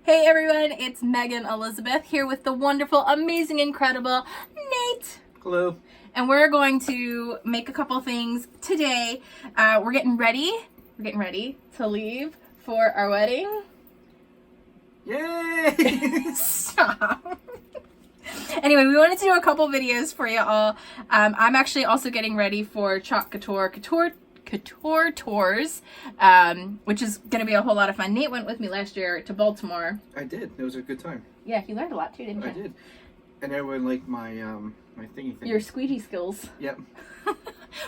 Hey everyone, it's Megan Elizabeth here with the wonderful, amazing, incredible Nate. Hello. And we're going to make a couple things today. We're getting ready to leave for our wedding. Yay! Stop. Anyway, we wanted to do a couple videos for you all. I'm actually also getting ready for Chalk Couture tours, which is going to be a whole lot of fun. Nate went with me last year to Baltimore. I did. It was a good time. Yeah, you learned a lot too, didn't you? I did. And everyone liked my my thingy thing. Your squeegee skills. Yep.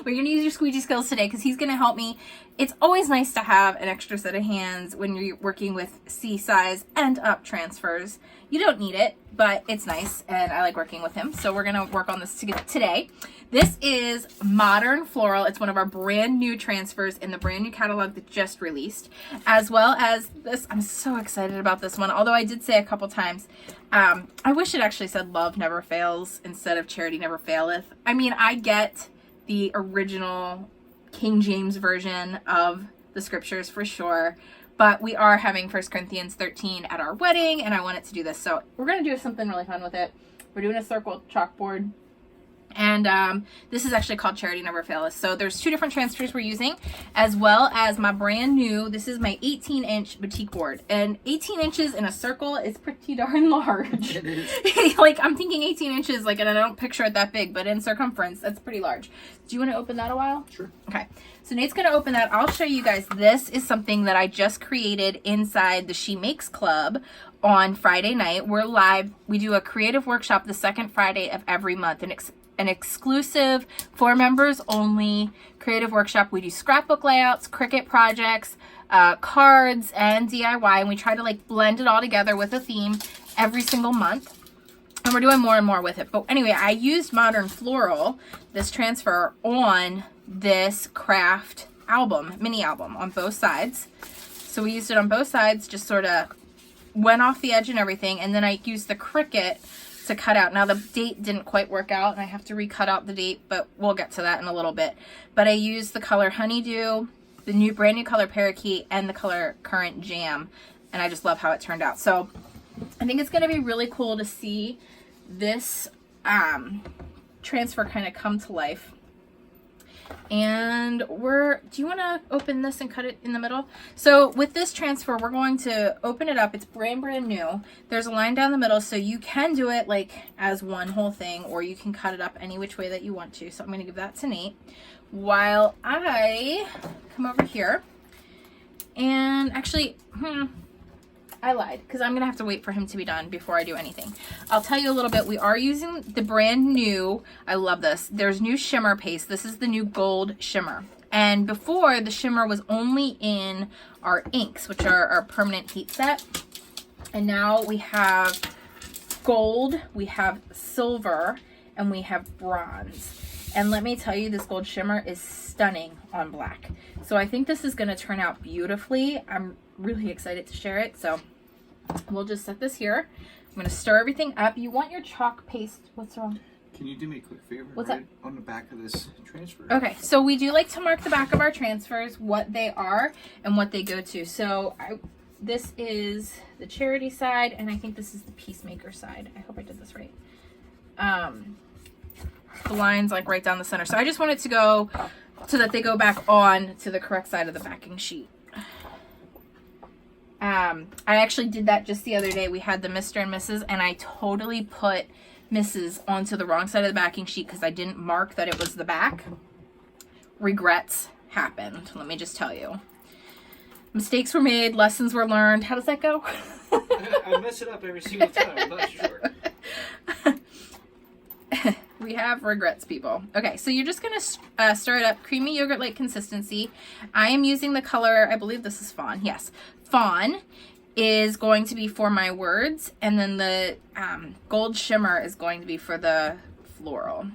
We're going to use your squeegee skills today because he's going to help me. It's always nice to have an extra set of hands when you're working with C size and up transfers. You don't need it, but it's nice and I like working with him. So we're going to work on this today. This is Modern Floral. It's one of our brand new transfers in the brand new catalog that just released, as well as this. I'm so excited about this one. Although I did say a couple times, I wish it actually said Love Never Fails instead of Charity Never Faileth. I mean, I get the original King James version of the scriptures for sure, but we are having 1 Corinthians 13 at our wedding and I wanted to do this. So we're going to do something really fun with it. We're doing a circle chalkboard. And this is actually called Charity Never Faileth. So there's two different transfers we're using, as well as my brand new, this is my 18-inch boutique board. And 18 inches in a circle is pretty darn large. It is. Like, I'm thinking 18 inches, like, and I don't picture it that big, but in circumference, that's pretty large. Do you want to open that a while? Sure. Okay. So Nate's going to open that. I'll show you guys. This is something that I just created inside the She Makes Club on Friday night. We're live. We do a creative workshop the second Friday of every month, and an exclusive for members only creative workshop. We do scrapbook layouts, Cricut projects, cards, and DIY, and we try to like blend it all together with a theme every single month. And we're doing more and more with it. But anyway, I used Modern Floral, this transfer, on this craft album, mini album, on both sides. So we used it on both sides, just sort of went off the edge and everything, and then I used the Cricut to cut out. Now the date didn't quite work out and I have to recut out the date, but we'll get to that in a little bit. But I used the color Honeydew, the brand new color Parakeet, and the color Current Jam, and I just love how it turned out. So I think it's going to be really cool to see this transfer kind of come to life. And do you want to open this and cut it in the middle? So with this transfer, we're going to open it up. It's brand new. There's a line down the middle, so you can do it like as one whole thing, or you can cut it up any which way that you want to. So I'm going to give that to Nate while I come over here. And actually, I lied, because I'm going to have to wait for him to be done before I do anything. I'll tell you a little bit. We are using the brand new, I love this, there's new shimmer paste. This is the new gold shimmer. And before, the shimmer was only in our inks, which are our permanent heat set. And now we have gold, we have silver, and we have bronze. And let me tell you, this gold shimmer is stunning on black. So I think this is going to turn out beautifully. I'm really excited to share it. So we'll just set this here. I'm going to stir everything up. You want your chalk paste. What's wrong? Can you do me a quick favor? What's that? On the back of this transfer. Okay, so we do like to mark the back of our transfers, what they are and what they go to. So this is the charity side, and I think this is the peacemaker side. I hope I did this right. The line's like right down the center. So I just want it to go so that they go back on to the correct side of the backing sheet. I actually did that just the other day. We had the Mr. and Mrs. and I totally put Mrs. onto the wrong side of the backing sheet because I didn't mark that it was the back. Regrets happened, let me just tell you. Mistakes were made, lessons were learned. How does that go? I mess it up every single time, I'm not sure. We have regrets, people. Okay, so you're just going to stir it up. Creamy yogurt-like consistency. I am using the color, I believe this is Fawn. Yes, Fawn is going to be for my words, and then the gold shimmer is going to be for the floral.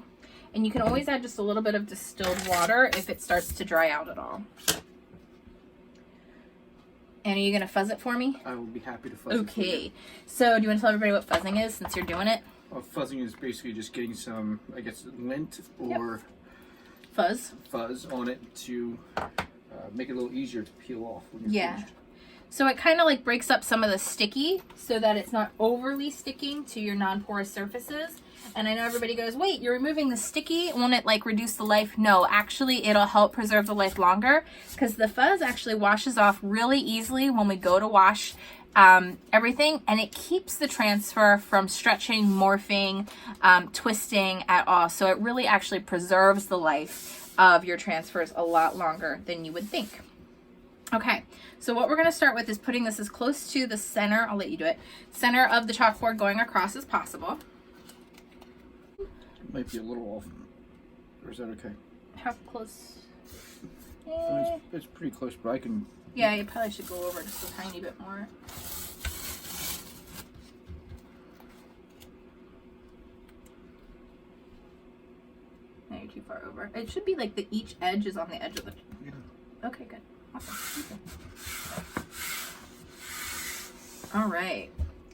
And you can always add just a little bit of distilled water if it starts to dry out at all. And are you going to fuzz it for me? I will be happy to fuzz it for you. Okay, so do you want to tell everybody what fuzzing is since you're doing it? Well, fuzzing is basically just getting some, I guess, lint or fuzz on it to make it a little easier to peel off when you're finished. So it kind of like breaks up some of the sticky so that it's not overly sticking to your non-porous surfaces. And I know everybody goes, wait, you're removing the sticky, won't it like reduce the life? No, actually it'll help preserve the life longer because the fuzz actually washes off really easily when we go to wash everything, and it keeps the transfer from stretching, morphing, twisting at all. So it really actually preserves the life of your transfers a lot longer than you would think. Okay, so what we're going to start with is putting this as close to the center, I'll let you do it, center of the chalkboard going across as possible. It might be a little off, or is that okay? How close? It's pretty close, but I can... Yeah, you probably should go over just a tiny bit more. No, you're too far over. It should be like each edge is on the edge of the... Yeah. Okay, good. Awesome. Okay. All right.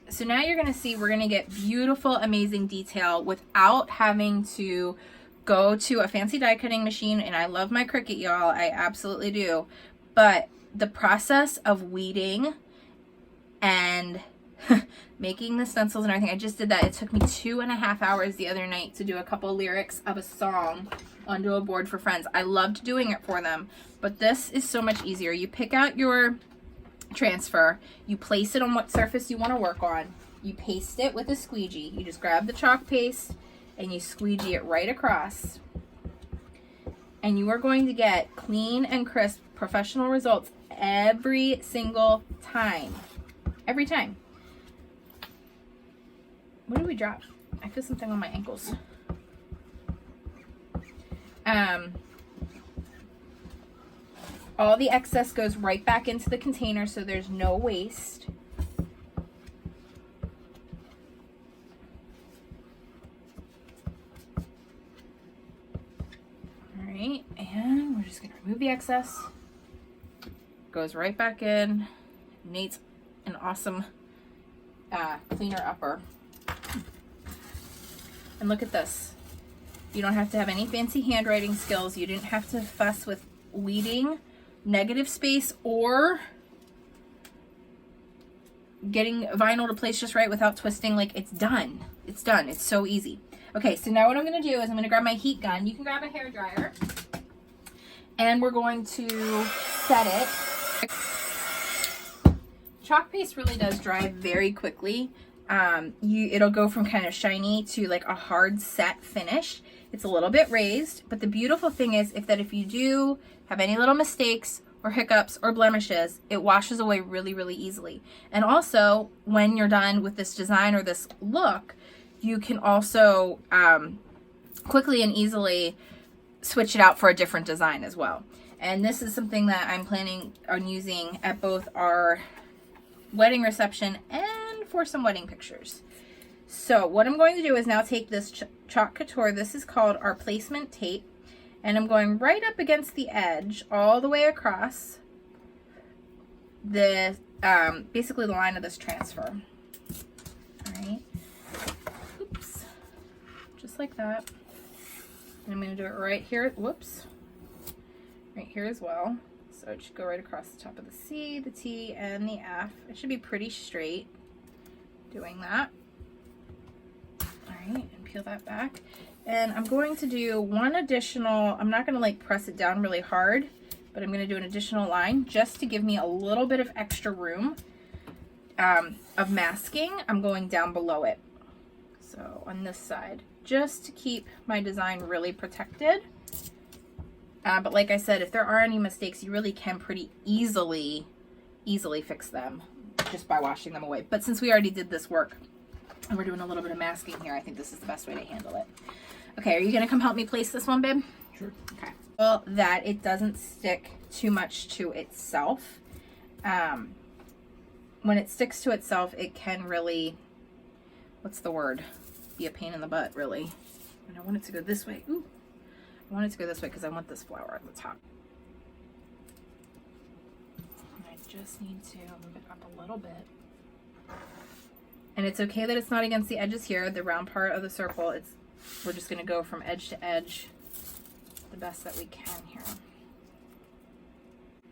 So now you're going to see we're going to get beautiful, amazing detail without having to go to a fancy die cutting machine. And I love my Cricut, y'all. I absolutely do. But the process of weeding and making the stencils and everything, I just did that. It took me 2.5 hours the other night to do a couple lyrics of a song onto a board for friends. I loved doing it for them, but this is so much easier. You pick out your transfer, you place it on what surface you want to work on, you paste it with a squeegee. You just grab the chalk paste and you squeegee it right across, and you are going to get clean and crisp professional results every single time. Every time. What did we drop? I feel something on my ankles. All the excess goes right back into the container, so there's no waste. All right, and we're just gonna remove the excess. Goes right back in. Nate's an awesome cleaner upper. And look at this. You don't have to have any fancy handwriting skills. You didn't have to fuss with weeding, negative space, or getting vinyl to place just right without twisting. Like, it's done. It's done. It's so easy. Okay, so now what I'm going to do is I'm going to grab my heat gun. You can grab a hairdryer. And we're going to set it. Chalk paste really does dry very quickly. It'll go from kind of shiny to like a hard set finish. It's a little bit raised, but the beautiful thing is if you do have any little mistakes or hiccups or blemishes, it washes away really, really easily. And also, when you're done with this design or this look, you can also quickly and easily switch it out for a different design as well. And this is something that I'm planning on using at both our wedding reception and for some wedding pictures. So what I'm going to do is now take this Chalk Couture. This is called our placement tape. And I'm going right up against the edge all the way across the basically the line of this transfer. All right. Oops. Just like that. And I'm going to do it right here. Whoops. Right here as well. So it should go right across the top of the C, the T, and the F. It should be pretty straight doing that. All right, and peel that back. And I'm going to do one additional, I'm not going to like press it down really hard, but I'm going to do an additional line just to give me a little bit of extra room of masking. I'm going down below it. So on this side, just to keep my design really protected. But like I said, if there are any mistakes, you really can pretty easily fix them just by washing them away. But since we already did this work and we're doing a little bit of masking here, I think this is the best way to handle it. Okay, are you going to come help me place this one, babe? Sure. Okay. Well, that it doesn't stick too much to itself. When it sticks to itself, it can really, what's the word? Be a pain in the butt, really. And I want it to go this way. Ooh. I want it to go this way because I want this flower at the top. And I just need to move it up a little bit. And it's okay that it's not against the edges here, the round part of the circle. We're just going to go from edge to edge the best that we can here.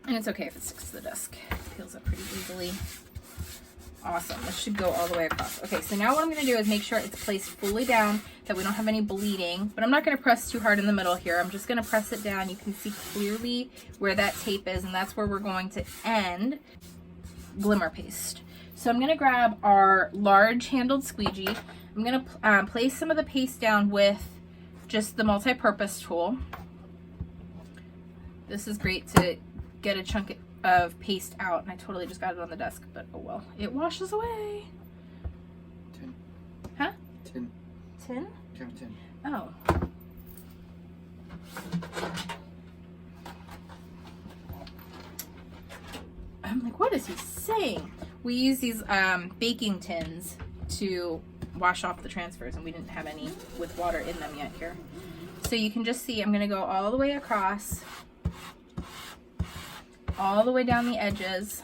And it's okay if it sticks to the desk. It peels up pretty easily. Awesome. This should go all the way across. Okay, so now what I'm going to do is make sure it's placed fully down, that we don't have any bleeding. But I'm not going to press too hard in the middle here. I'm just going to press it down. You can see clearly where that tape is, and that's where we're going to end glimmer paste. So I'm going to grab our large handled squeegee. I'm going to place some of the paste down with just the multi-purpose tool. This is great to get a chunk of paste out, and I totally just got it on the desk, but oh well, it washes away. 10. Huh? 10. 10? Count 10. Oh. I'm like, what is he saying? We use these baking tins to wash off the transfers, and we didn't have any with water in them yet here. So you can just see I'm going to go all the way across, all the way down the edges.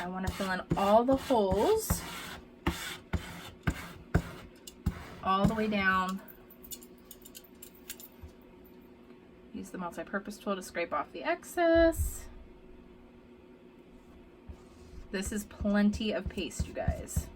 I want to fill in all the holes, all the way down. Use the multi-purpose tool to scrape off the excess. This is plenty of paste, you guys.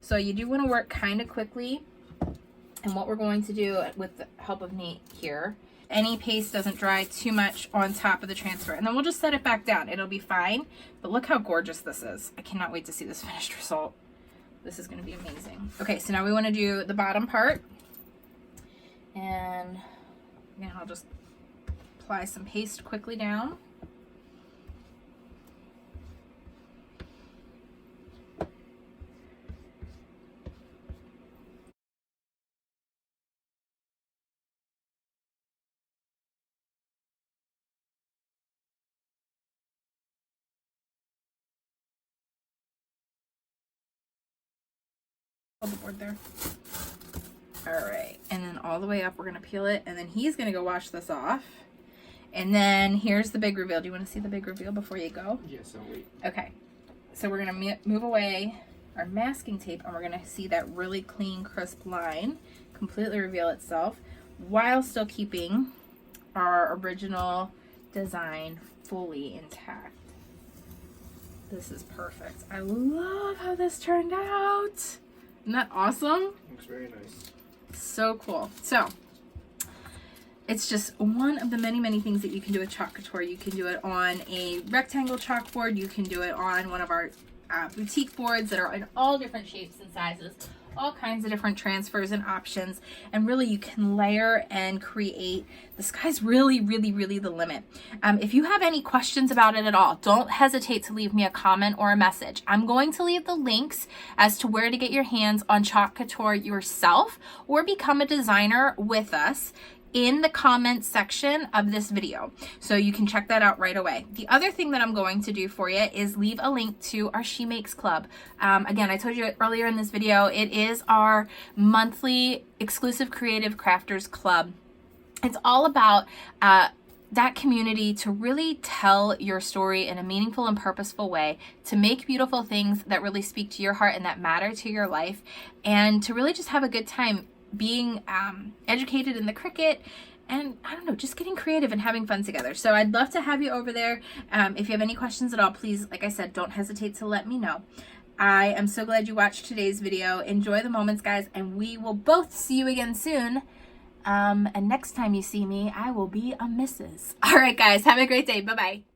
So you do want to work kind of quickly, and what we're going to do with the help of Nate here, any paste doesn't dry too much on top of the transfer, and then we'll just set it back down. It'll be fine, but look how gorgeous this is. I cannot wait to see this finished result. This is going to be amazing. Okay, so now we want to do the bottom part, and again, I'll just apply some paste quickly down. Hold the board there. All right, and then all the way up, we're gonna peel it, and then he's gonna go wash this off. And then here's the big reveal. Do you want to see the big reveal before you go? Yes, I'll wait. Okay, so we're gonna move away our masking tape, and we're gonna see that really clean, crisp line completely reveal itself, while still keeping our original design fully intact. This is perfect. I love how this turned out. Isn't that awesome? Looks very nice. So cool. So it's just one of the many, many things that you can do with Chalk Couture. You can do it on a rectangle chalkboard. You can do it on one of our boutique boards that are in all different shapes and sizes, all kinds of different transfers and options. And really, you can layer and create. The sky's really, really, really the limit. If you have any questions about it at all, don't hesitate to leave me a comment or a message. I'm going to leave the links as to where to get your hands on Chalk Couture yourself or become a designer with us in the comments section of this video. So you can check that out right away. The other thing that I'm going to do for you is leave a link to our She Makes Club. Again, I told you earlier in this video, it is our monthly exclusive creative crafters club. It's all about that community to really tell your story in a meaningful and purposeful way, to make beautiful things that really speak to your heart and that matter to your life, and to really just have a good time being educated in the Cricut, and I don't know, just getting creative and having fun together. So I'd love to have you over there. If you have any questions at all, please, like I said, don't hesitate to let me know. I am so glad you watched today's video. Enjoy the moments, guys, and we will both see you again soon. And next time you see me, I will be a Mrs. All right, guys, have a great day. Bye-bye.